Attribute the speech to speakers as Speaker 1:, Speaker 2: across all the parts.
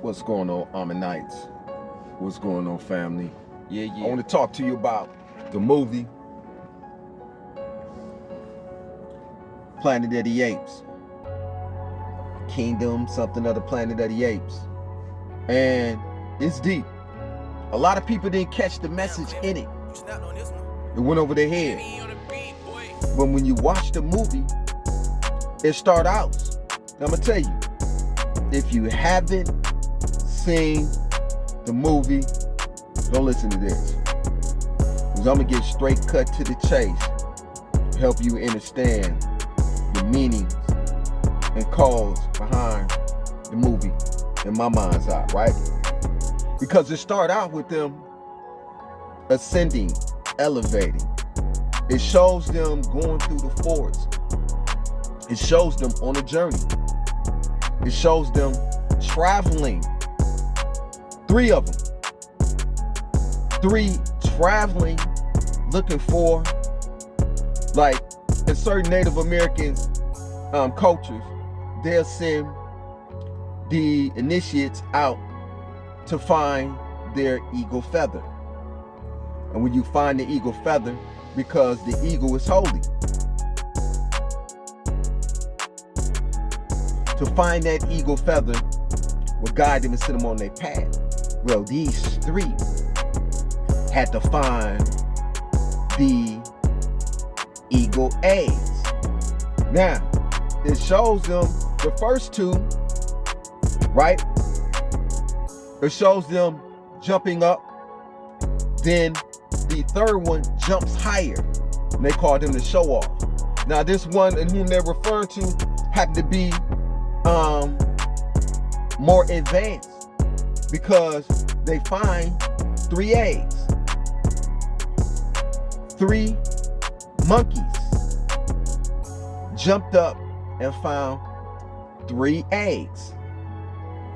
Speaker 1: What's going on, Ammonites? What's going on, family?
Speaker 2: Yeah.
Speaker 1: I want to talk to you about the movie Planet of the Apes. Kingdom, something of the Planet of the Apes. And it's deep. A lot of people didn't catch the message in it. It went over their head. But when you watch the movie, it starts out. I'm going to tell you, if you haven't seen the movie, don't listen to this. Because I'm going to get straight cut to the chase to help you understand the meanings and cause behind the movie in my mind's eye, right? Because it started out with them ascending, elevating. It shows them going through the forest. It shows them on a journey. It shows them traveling. 3 of them. 3 traveling, looking for, like in certain Native Americans cultures, they'll send the initiates out to find their eagle feather. And when you find the eagle feather, because the eagle is holy, to find that eagle feather will guide them and set them on their path. Well, these 3 had to find the eagle eggs. Now, it shows them the first 2, right? It shows them jumping up. Then the 3rd one jumps higher. And they call them the show off. Now, this one and whom they're referring to happened to be more advanced, because they find 3 eggs. 3 monkeys jumped up and found 3 eggs.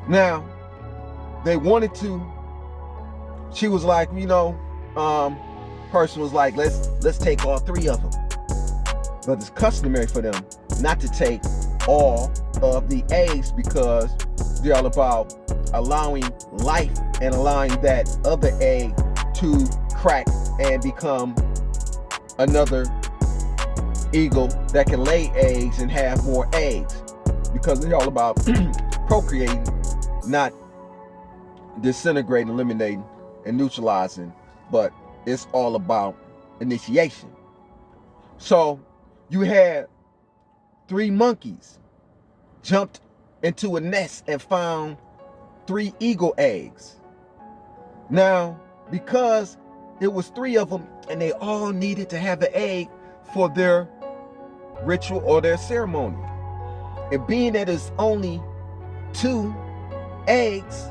Speaker 1: Now, they wanted to, she was like, person was like, let's take all 3 of them. But it's customary for them not to take all of the eggs, because they're all about allowing life and allowing that other egg to crack and become another eagle that can lay eggs and have more eggs, because they're all about procreating, not disintegrating, eliminating, and neutralizing, but it's all about initiation. So you had 3 monkeys jumped into a nest and found 3 eagle eggs. Now, because it was 3 of them and they all needed to have an egg for their ritual or their ceremony, and being that it's only 2 eggs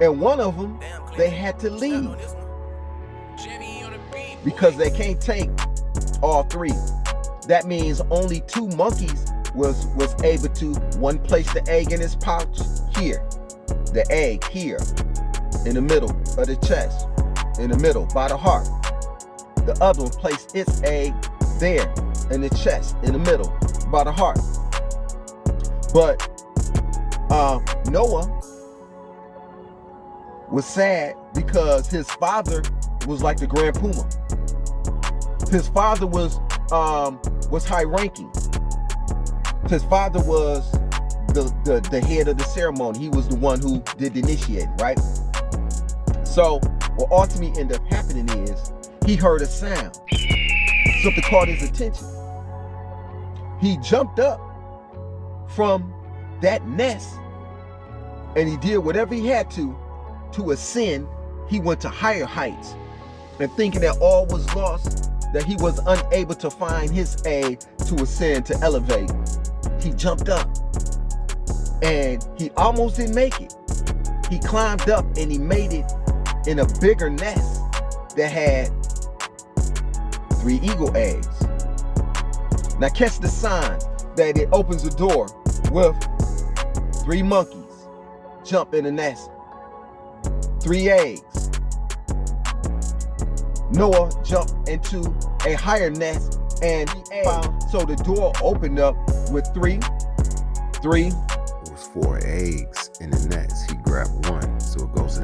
Speaker 1: and one of them, they had to leave because they can't take all 3. That means only 2 monkeys was able to, one place the egg in his pouch here, the egg here in the middle of the chest, in the middle by the heart. The other one placed its egg there in the chest, in the middle by the heart. But Noah was sad because his father was like the Grand Puma. His father was high ranking. His father was the head of the ceremony. He was the one who did the initiating, right? So what ultimately ended up happening is he heard a sound. Something caught his attention. He jumped up from that nest and he did whatever he had to ascend. He went to higher heights, and thinking that all was lost, that he was unable to find his egg to ascend, to elevate, he jumped up and he almost didn't make it. He climbed up and he made it in a bigger nest that had 3 eagle eggs. Now catch the sign that it opens the door with 3 monkeys jump in the nest, 3 eggs. Noah jumped into a higher nest and he found, so the door opened up with 3.
Speaker 3: It was 4 eggs in the nest. He grabbed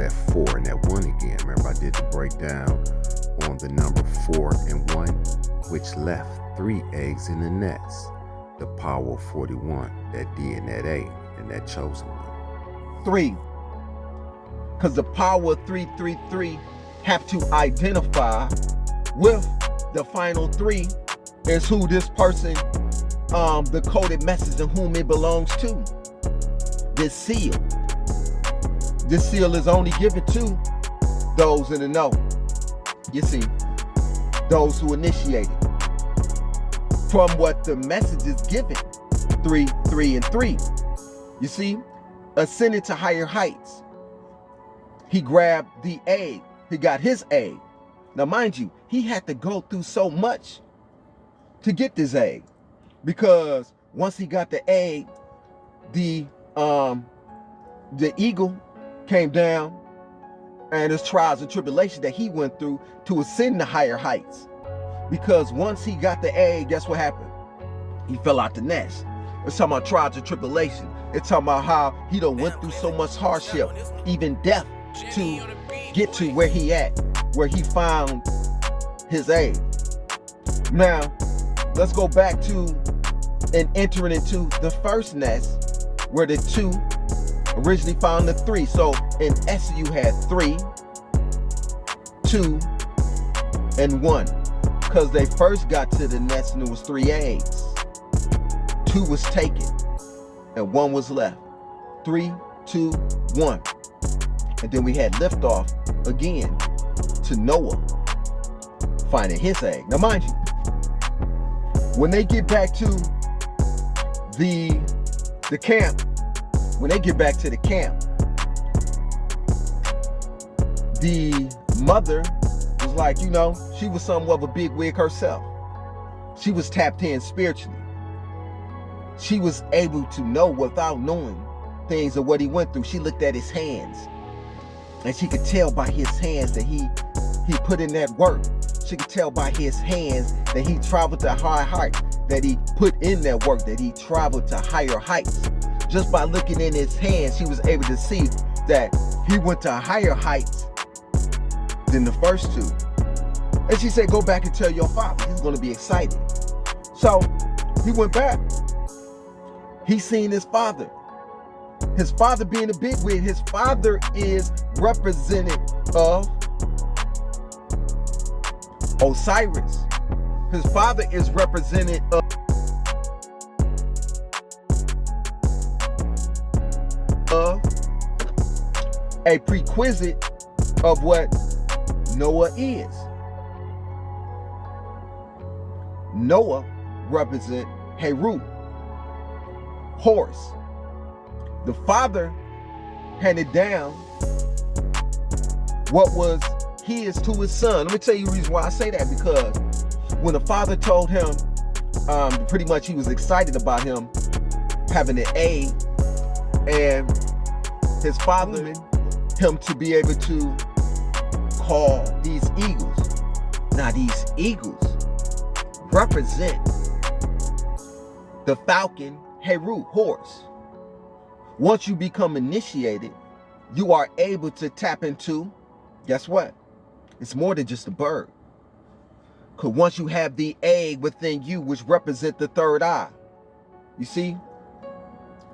Speaker 2: that 4 and that 1 again. Remember I did the breakdown on the number 4 and 1, which left 3 eggs in the nest. The power of 41, that D and that A, and that chosen one.
Speaker 1: 3. Because the power of 333 have to identify with the final 3 is who this person, the coded message and whom it belongs to. This seal. This seal is only given to those in the know. You see, those who initiated. From what the message is given, 3, 3, and 3. You see, ascended to higher heights. He grabbed the egg. He got his egg. Now, mind you, he had to go through so much to get this egg, because once he got the egg, the eagle came down, and his trials and tribulations that he went through to ascend to higher heights. Because once he got the egg, guess what happened? He fell out the nest. It's talking about trials and tribulation. It's talking about how he done went through so much hardship, even death, to get to where he at, where he found his egg. Now, let's go back to and entering into the first nest, where the 2 originally found the 3. So in essence, you had 3, 2, and 1. Because they first got to the nest and it was 3 eggs. 2 was taken and 1 was left. 3, 2, 1. And then we had liftoff again to Noah finding his egg. Now mind you, when they get back to the camp, when they get back to the camp, the mother was like, you know, she was somewhat of a big wig herself. She was tapped in spiritually. She was able to know without knowing things of what he went through. She looked at his hands, and she could tell by his hands that he put in that work. She could tell by his hands that he traveled to high heights, that he put in that work, that he traveled to higher heights. Just by looking in his hands, she was able to see that he went to higher heights than the first 2. And she said, go back and tell your father. He's going to be excited. So he went back. He seen his father. His father being a bigwig. His father is representative of Osiris. His father is representative of a prerequisite of what Noah is. Noah represents Heru, horse. The father handed down what was his to his son. Let me tell you the reason why I say that, because when the father told him, pretty much he was excited about him having an egg, and his father him to be able to call these eagles. Now these eagles represent the falcon, Heru, horse. Once you become initiated, you are able to tap into, guess what? It's more than just a bird. Because once you have the egg within you, which represents the third eye, you see,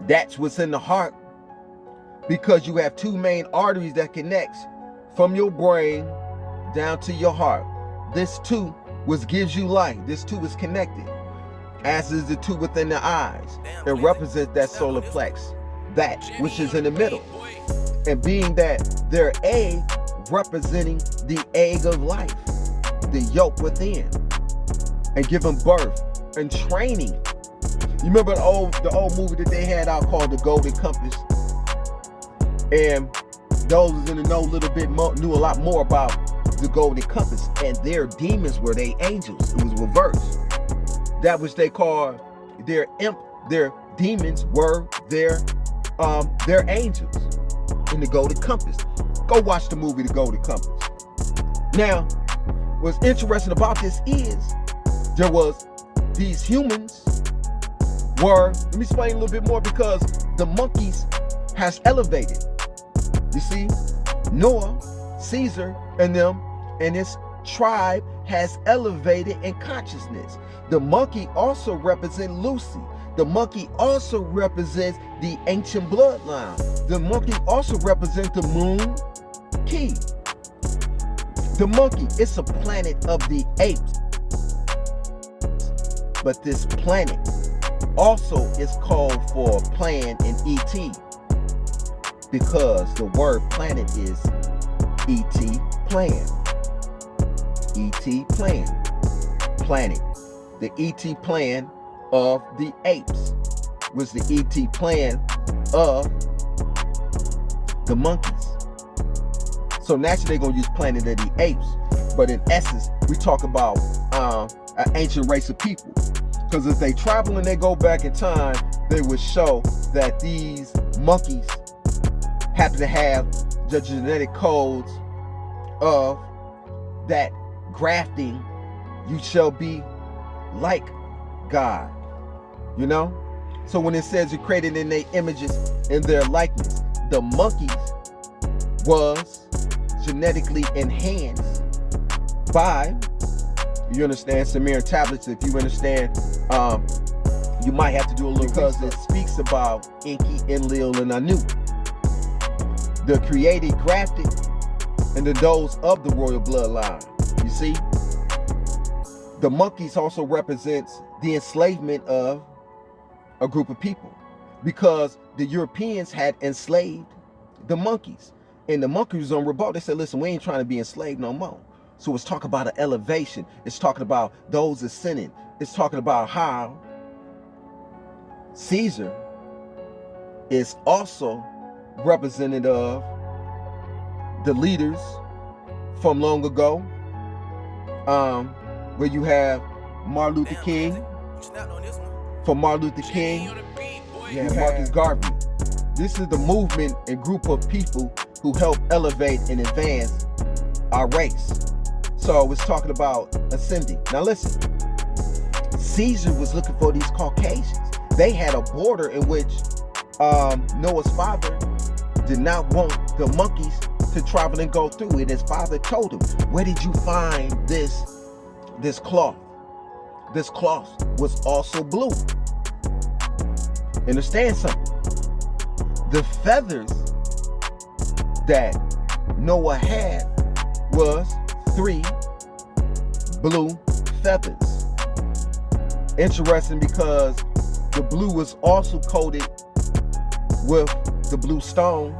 Speaker 1: that's what's in the heart. Because you have 2 main arteries that connects from your brain down to your heart. This 2, which gives you life, this 2 is connected, as is the 2 within the eyes. It represents that solar plex, that which is in the middle. And being that their egg representing the egg of life, the yolk within, and giving birth and training. You remember the old movie that they had out called The Golden Compass? And those in the know a little bit more, knew a lot more about the Golden Compass, and their demons were they angels. It was reversed. That which they called their demons were their angels in the Golden Compass. Go watch the movie The Golden Compass. Now, what's interesting about this is there was these humans were, let me explain a little bit more, because the monkeys has elevated. You see, Noah, Caesar, and them and his tribe has elevated in consciousness. The monkey also represents Lucy. The monkey also represents the ancient bloodline. The monkey also represents the moon key. The monkey is a planet of the apes. But this planet also is called for plan in ET, because the word planet is ET plan. ET plan. Planet. The ET plan of the apes was the ET plan of the monkeys. So naturally they're going to use planet of the apes, but in essence we talk about an ancient race of people, because if they travel and they go back in time, they would show that these monkeys happen to have the genetic codes of that grafting. You shall be like God, you know. So when it says you're created in their images, in their likeness, the monkeys was genetically enhanced by, you understand, Sumerian tablets. If you understand, you might have to do a little, because it speaks about Enki, Enlil, and Anu, the created, grafted, and those of the royal bloodline. You see, the monkeys also represents the enslavement of a group of people, because the Europeans had enslaved the monkeys, and the monkeys was on revolt. They said, listen, we ain't trying to be enslaved no more. So it's talking about an elevation. It's talking about those ascending. It's talking about how Caesar is also representative of the leaders from long ago, where you have Martin Luther King. From Martin Luther King, you have Marcus Garvey. This is the movement and group of people who help elevate and advance our race. So it's talking about ascending. Now listen, Caesar was looking for these Caucasians. They had a border in which Noah's father did not want the monkeys to travel and go through it. His father told him, where did you find this cloth? This cloth was also blue. Understand something? The feathers that Noah had was 3 blue feathers. Interesting, because the blue was also coated with the blue stone.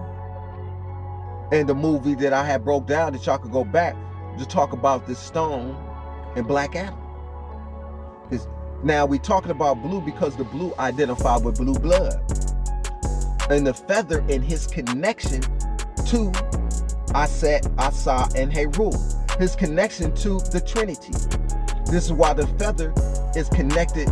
Speaker 1: And the movie that I had broke down, that y'all could go back to talk about this stone and Black Adam. Now we're talking about blue because the blue identified with blue blood, and the feather in his connection to Aset, Asa, and Heru, his connection to the Trinity. This is why the feather is connected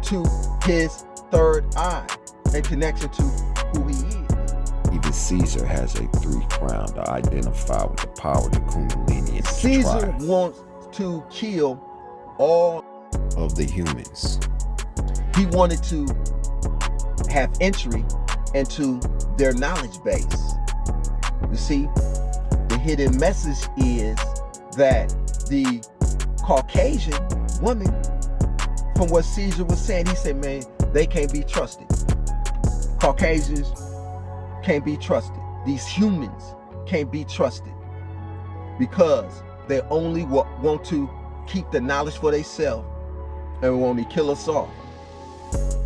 Speaker 1: to his third eye and connection to who he is.
Speaker 2: Even Caesar has a 3 crown to identify with the power of the Kundalini and
Speaker 1: Caesar wants to kill all
Speaker 2: of the humans.
Speaker 1: He wanted to have entry into their knowledge base. You see, the hidden message is that the Caucasian woman, from what Caesar was saying, he said, man, they can't be trusted. Caucasians can't be trusted. These humans can't be trusted, because they only want to keep the knowledge for themselves and will only kill us off.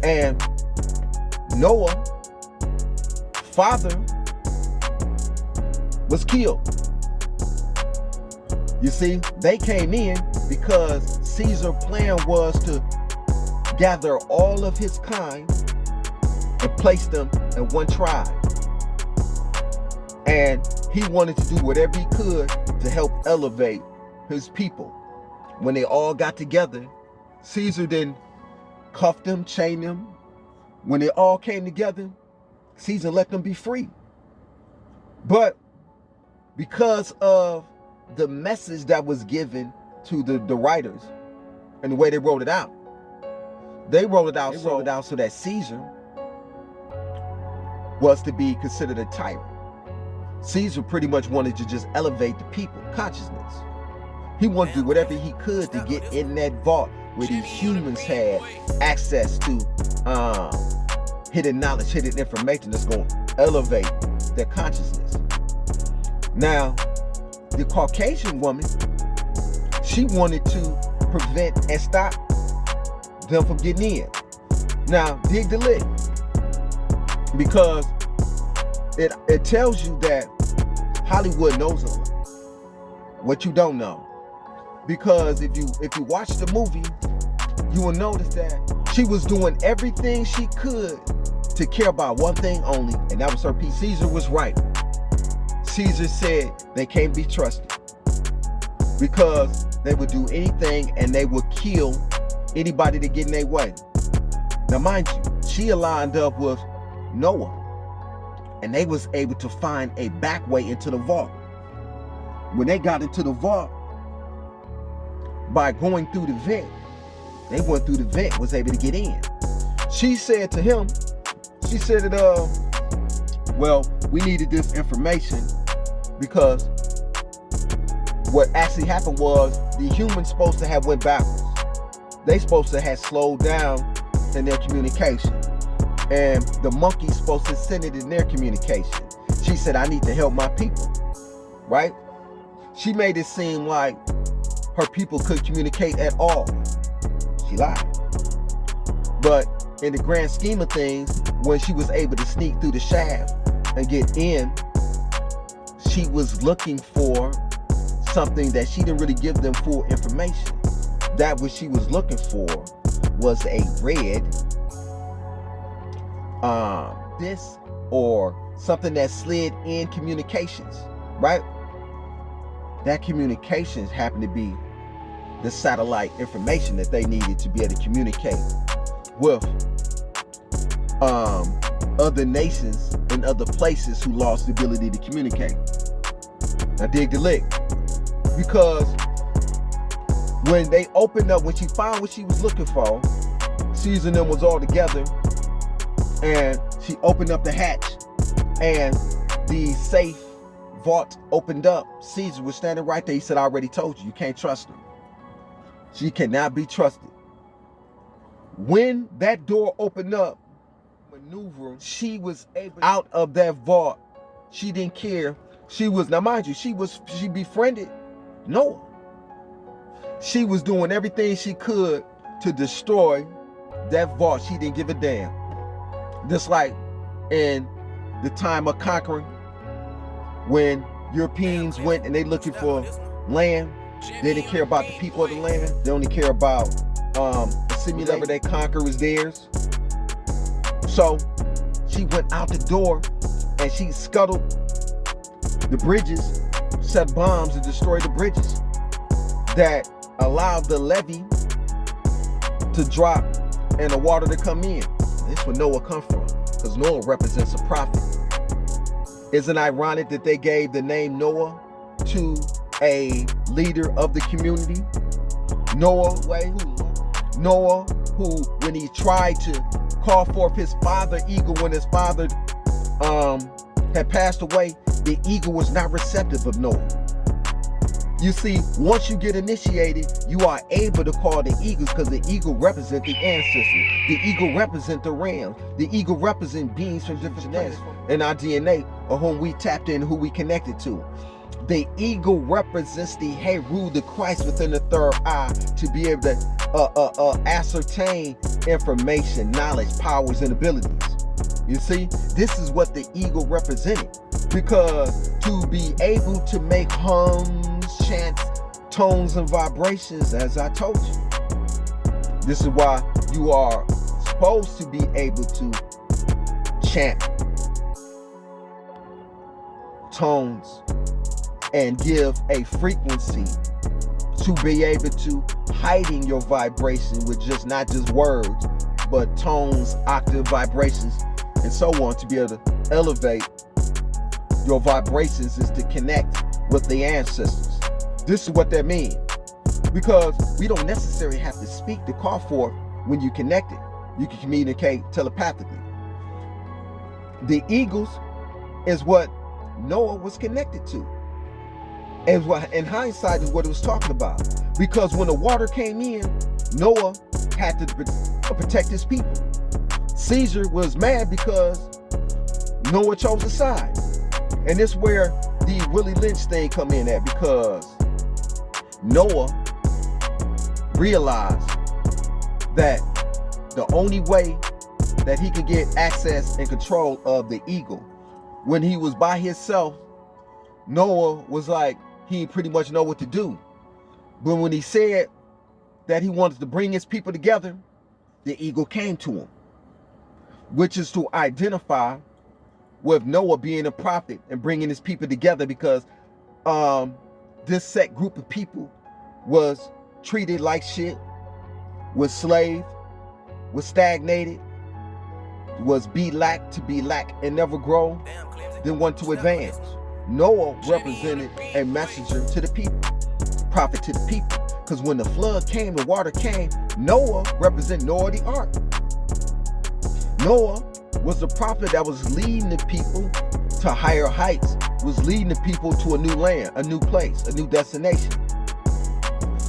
Speaker 1: And Noah, father, was killed. You see, they came in because Caesar's plan was to gather all of his kind and place them in one tribe. And he wanted to do whatever he could to help elevate his people. When they all got together, Caesar then cuffed them, chained them. When they all came together, Caesar let them be free. But because of the message that was given to the writers and the way they wrote it out, they wrote it out so that Caesar was to be considered a tyrant. Caesar pretty much wanted to just elevate the people consciousness. He wanted to do whatever he could to get in that vault where these humans had access to hidden knowledge, hidden information that's going to elevate their consciousness. Now, the Caucasian woman, she wanted to prevent and stop them from getting in. Now, dig the lick, because it tells you that Hollywood knows a lot. What you don't know. Because if you watch the movie, you will notice that she was doing everything she could to care about one thing only, and that was her peace. Caesar was right. Caesar said they can't be trusted because they would do anything and they would kill anybody that get in their way. Now, mind you, she aligned up with Noah, and they was able to find a back way into the vault. When they got into the vault, by going through the vent, they went through the vent, was able to get in. She said to him, she said that, well, we needed this information because what actually happened was the humans supposed to have went backwards. They supposed to have slowed down in their communication, and the monkeys supposed to send it in their communication. She said, I need to help my people, right? She made it seem like her people could communicate at all. She lied. But in the grand scheme of things, when she was able to sneak through the shaft and get in, she was looking for something that she didn't really give them full information. That what she was looking for was a red this or something that slid in communications, right? That communications happened to be the satellite information that they needed to be able to communicate with other nations and other places who lost the ability to communicate. Now dig the lick, because when they opened up, when she found what she was looking for, Caesar and them was all together, and she opened up the hatch and the safe vault opened up. Caesar was standing right there. He said, I already told you, you can't trust her. She cannot be trusted. When that door opened up, maneuver, she was able out of that vault. She didn't care. She was, now mind you, she befriended Noah. She was doing everything she could to destroy that vault. She didn't give a damn. Just like in the time of conquering, when Europeans went and they looking for land, they didn't care about the people of the land. They only care about the whatever they conquer is theirs. So she went out the door and she scuttled the bridges, set bombs and destroyed the bridges that allowed the levee to drop and the water to come in. This is where Noah come from, because Noah represents a prophet. Isn't it ironic that they gave the name Noah to a leader of the community? Noah, who when he tried to call forth his father eagle, when his father had passed away, the eagle was not receptive of Noah. You see, once you get initiated, you are able to call the eagles, because the eagle represent the ancestors. The eagle represent the ram. The eagle represent beings from different planets in our DNA, or whom we tapped in, who we connected to. The eagle represents the Heru, the Christ within the third eye, to be able to ascertain information, knowledge, powers, and abilities. You see, this is what the eagle represented, because to be able to make hums, chants, tones, and vibrations, as I told you, this is why you are supposed to be able to chant tones and give a frequency to be able to heighten your vibration with not just words, but tones, octave vibrations, and so on, to be able to elevate your vibrations is to connect with the ancestors. This is what that means, because we don't necessarily have to speak to call for when you connect it. You can communicate telepathically. The eagles is what Noah was connected to. And in hindsight is what it was talking about. Because when the water came in, Noah had to protect his people. Caesar was mad because Noah chose a side. And this is where the Willie Lynch thing come in at, because Noah realized that the only way that he could get access and control of the eagle, when he was by himself, Noah was like, he pretty much know what to do. But when he said that he wanted to bring his people together, the eagle came to him, which is to identify with Noah being a prophet and bringing his people together, because this set group of people was treated like shit, was slave, was stagnated, was be lack and never grow, didn't want to advance. Noah represented a messenger to the people, prophet to the people. Because when the flood came, the water came, Noah represented Noah the ark. Noah was the prophet that was leading the people to higher heights, was leading the people to a new land, a new place, a new destination.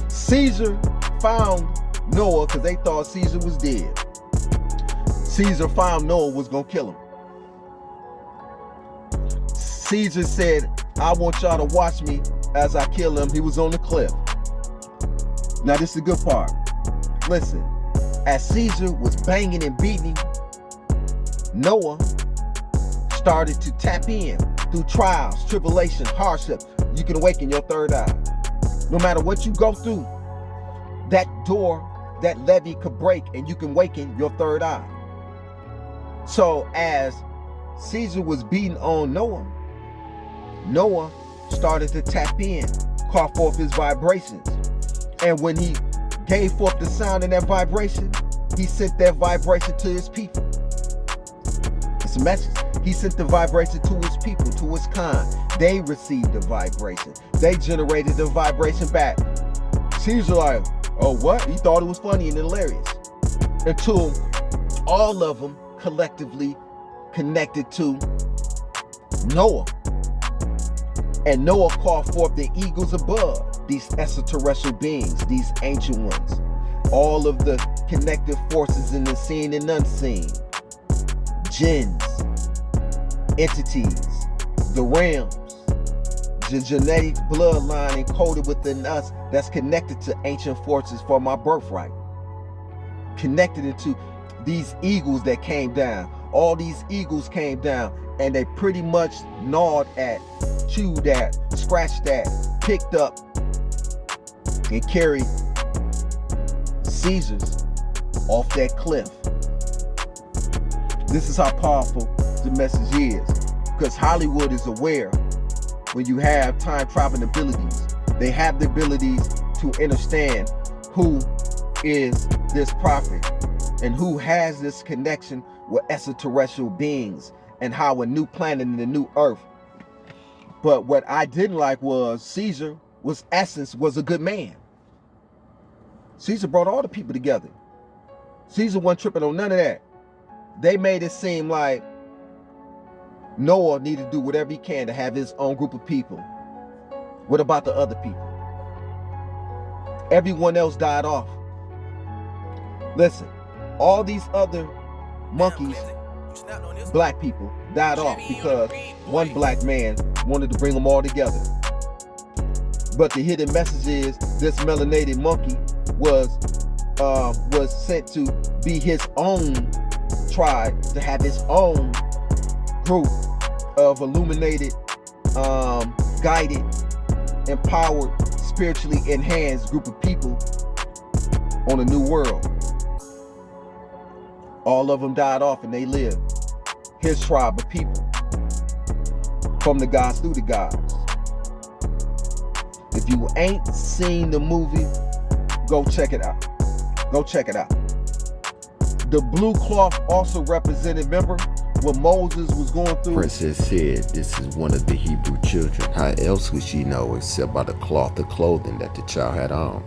Speaker 1: Caesar found Noah because they thought Caesar was dead. Caesar found Noah was going to kill him. Caesar said, I want y'all to watch me as I kill him. He was on the cliff. Now this is the good part. Listen, as Caesar was banging and beating, Noah started to tap in through trials, tribulation, hardship. You can awaken your third eye. No matter what you go through, that door, that levee could break and you can awaken your third eye. So as Caesar was beating on Noah, Noah started to tap in, call forth his vibrations. And when he gave forth the sound in that vibration, he sent that vibration to his people. It's a message. He sent the vibration to his people, to his kind. They received the vibration. They generated the vibration back. Caesar like, oh what? He thought it was funny and hilarious. Until all of them collectively connected to Noah. And Noah called forth the eagles above, these extraterrestrial beings, these ancient ones. All of the connective forces in the seen and unseen. Jinns, entities, the realms, the genetic bloodline encoded within us that's connected to ancient forces from our birthright. Connected into these eagles that came down. All these eagles came down and they pretty much gnawed at, chewed at, scratched at, picked up, and carried Caesars off that cliff. This is how powerful the message is, because Hollywood is aware when you have time traveling abilities, they have the abilities to understand who is this prophet and who has this connection with extraterrestrial beings and how a new planet and a new earth. But what I didn't like was Caesar was a good man. Caesar brought all the people together. Caesar wasn't tripping on none of that. They made it seem like Noah needed to do whatever he can to have his own group of people. What about the other people? Everyone else died off. Listen, all these other monkeys, black people, died off because one black man wanted to bring them all together. But the hidden message is this melanated monkey was sent to be his own tribe, to have his own group of illuminated, guided, empowered, spiritually enhanced group of people on a new world. All of them died off and they lived. His tribe of people. From the gods through the gods. If you ain't seen the movie, go check it out. Go check it out. The blue cloth also represented, remember, what Moses was going through?
Speaker 2: Princess said this is one of the Hebrew children. How else would she know except by the cloth of clothing that the child had on?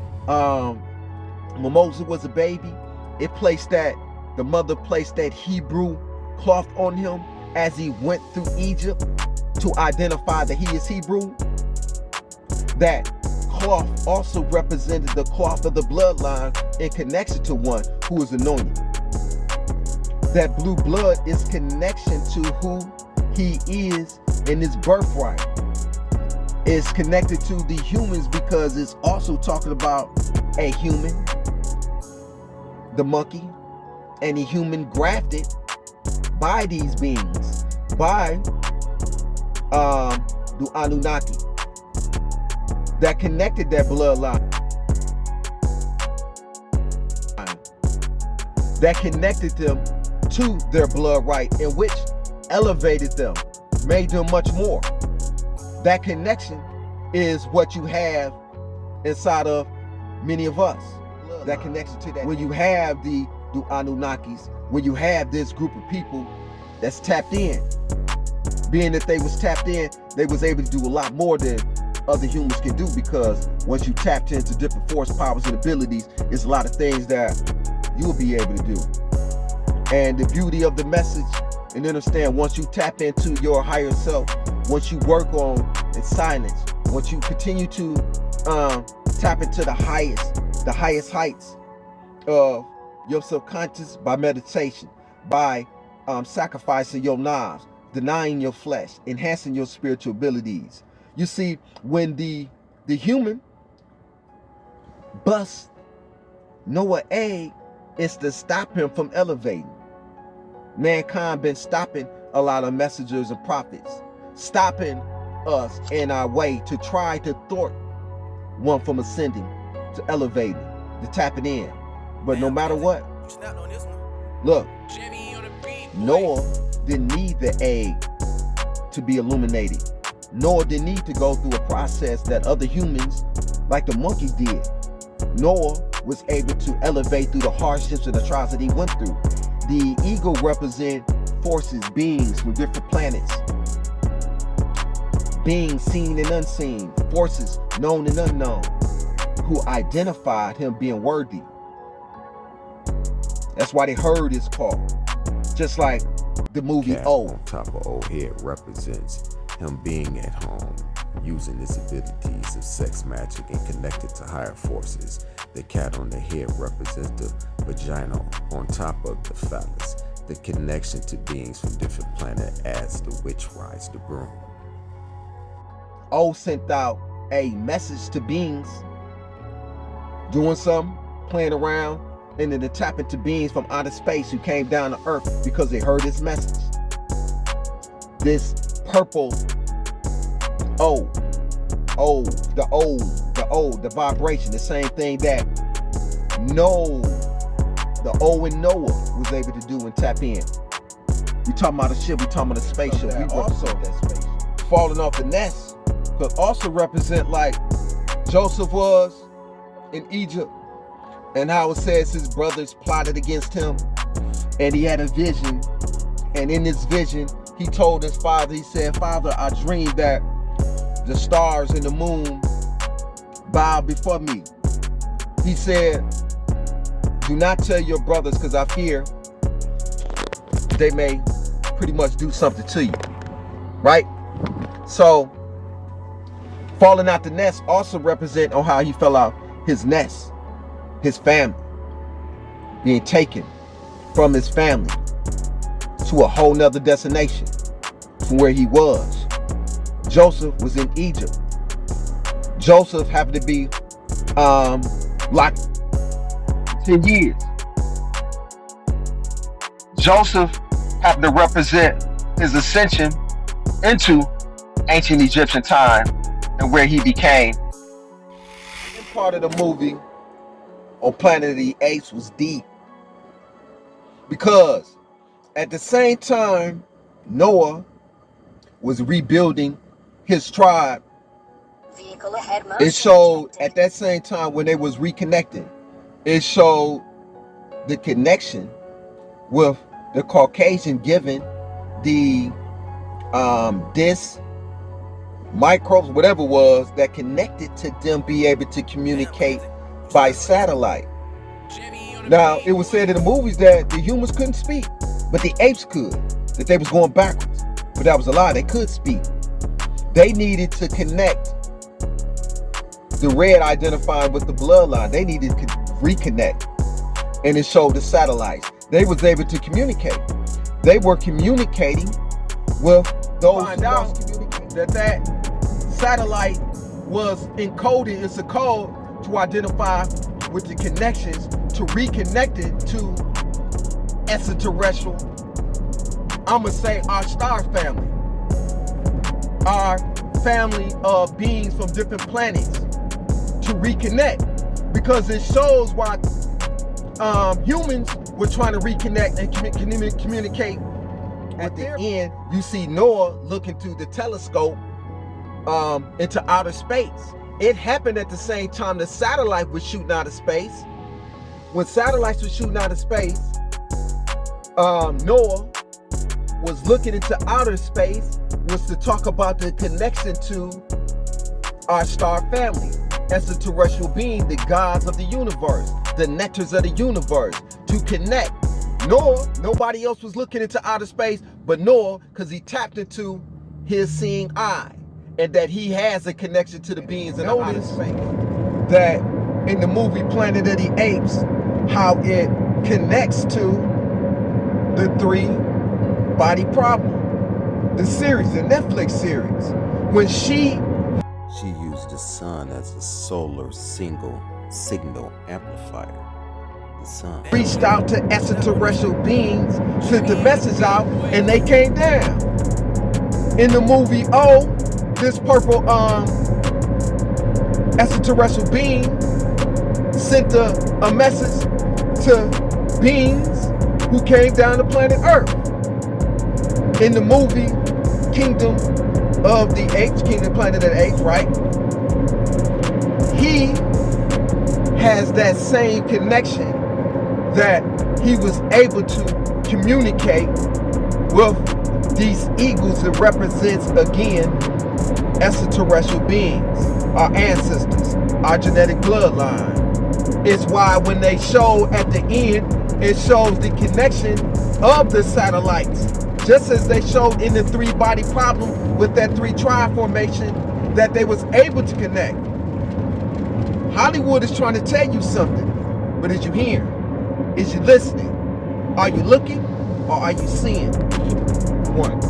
Speaker 1: When Moses was a baby, the mother placed that Hebrew cloth on him as he went through Egypt. to identify that he is Hebrew, that cloth also represented the cloth of the bloodline in connection to one who is anointed. That blue blood is connection to who he is in his birthright. It's connected to the humans because it's also talking about a human, the monkey, and a human grafted by these beings, by the Anunnaki, that connected that bloodline, that connected them to their blood right, in which elevated them, made them much more. That connection is what you have inside of many of us. That connection to that. When you have the Anunnakis, when you have this group of people that's tapped in, being that they was tapped in, they was able to do a lot more than other humans can do, because once you tapped into different force, powers, and abilities, it's a lot of things that you'll be able to do. And the beauty of the message, and understand, once you tap into your higher self, once you work on in silence, once you continue to tap into the highest heights of your subconscious by meditation, by sacrificing your knives, denying your flesh, enhancing your spiritual abilities. You see, when the human busts Noah's egg, it's to stop him from elevating. Mankind been stopping a lot of messengers and prophets, stopping us in our way to try to thwart one from ascending, to elevating, to tapping in. But no matter what, look, Noah didn't need the egg to be illuminated. Noah didn't need to go through a process that other humans, like the monkey, did. Noah was able to elevate through the hardships and the trials that he went through. The eagle represent forces, beings from different planets, beings seen and unseen, forces known and unknown, who identified him being worthy. That's why the herd is called. Just like the movie O.
Speaker 2: On top of O head represents him being at home, using his abilities of sex magic and connected to higher forces. The cat on the head represents the vagina on top of the phallus, the connection to beings from different planets as the witch rides the broom.
Speaker 1: O sent out a message to beings doing something, playing around, and then to tap into beings from outer space who came down to earth because they heard his message. This purple the vibration, the same thing that the O in Noah was able to do and tap in. We talking about a ship, we talking about a spaceship. We represent that spaceship. Falling off the nest could also represent like Joseph was in Egypt, and how it says his brothers plotted against him, and he had a vision, and in this vision he told his father, he said, "Father, I dreamed that the stars and the moon bow before me." He said, "Do not tell your brothers, because I fear they may pretty much do something to you." Right? So falling out the nest also represent on how he fell out his nest, his family, being taken from his family to a whole nother destination from where he was. Joseph was in Egypt. Joseph happened to be like 10 years. Joseph happened to represent his ascension into ancient Egyptian time and where he became. And part of the movie on Planet of the Apes was deep, because at the same time Noah was rebuilding his tribe, it showed at that same time when they was reconnecting, it showed the connection with the Caucasian given the this microbes, whatever it was, that connected to them be able to communicate by satellite. Now, it was said in the movies that the humans couldn't speak, but the apes could, that they was going backwards. But that was a lie, they could speak. They needed to connect the red identifying with the bloodline. They needed to reconnect. And it showed the satellites. They was able to communicate. They were communicating with those who lost communication. That satellite was encoded. It's a code to identify with the connections to reconnect it to extraterrestrial, I'm gonna say our star family, our family of beings from different planets, to reconnect, because it shows why humans were trying to reconnect and communicate. At the end, you see Noah looking through the telescope into outer space. It happened at the same time the satellite was shooting out of space. When satellites were shooting out of space, Noah was looking into outer space, was to talk about the connection to our star family, extraterrestrial being, the gods of the universe, the nectars of the universe, to connect. Noah, nobody else was looking into outer space but Noah, because he tapped into his seeing eye, and that he has a connection to the beings in outer space. That in the movie Planet of the Apes, how it connects to the three body problem, the series, the Netflix series, when she
Speaker 2: used the sun as a solar signal amplifier. The sun
Speaker 1: reached out to extraterrestrial beings, sent the message out, and they came down. In the movie this purple extraterrestrial being sent a message to beings who came down to planet Earth. In the movie Kingdom of the Apes, Kingdom Planet of the Apes, right? He has that same connection, that he was able to communicate with these eagles that represents, again, extraterrestrial beings, our ancestors, our genetic bloodline. It's why when they show at the end, it shows the connection of the satellites, just as they showed in the three body problem with that three tri formation, that they was able to connect. Hollywood is trying to tell you something, but is you hearing? Is you listening? Are you looking, or are you seeing? One.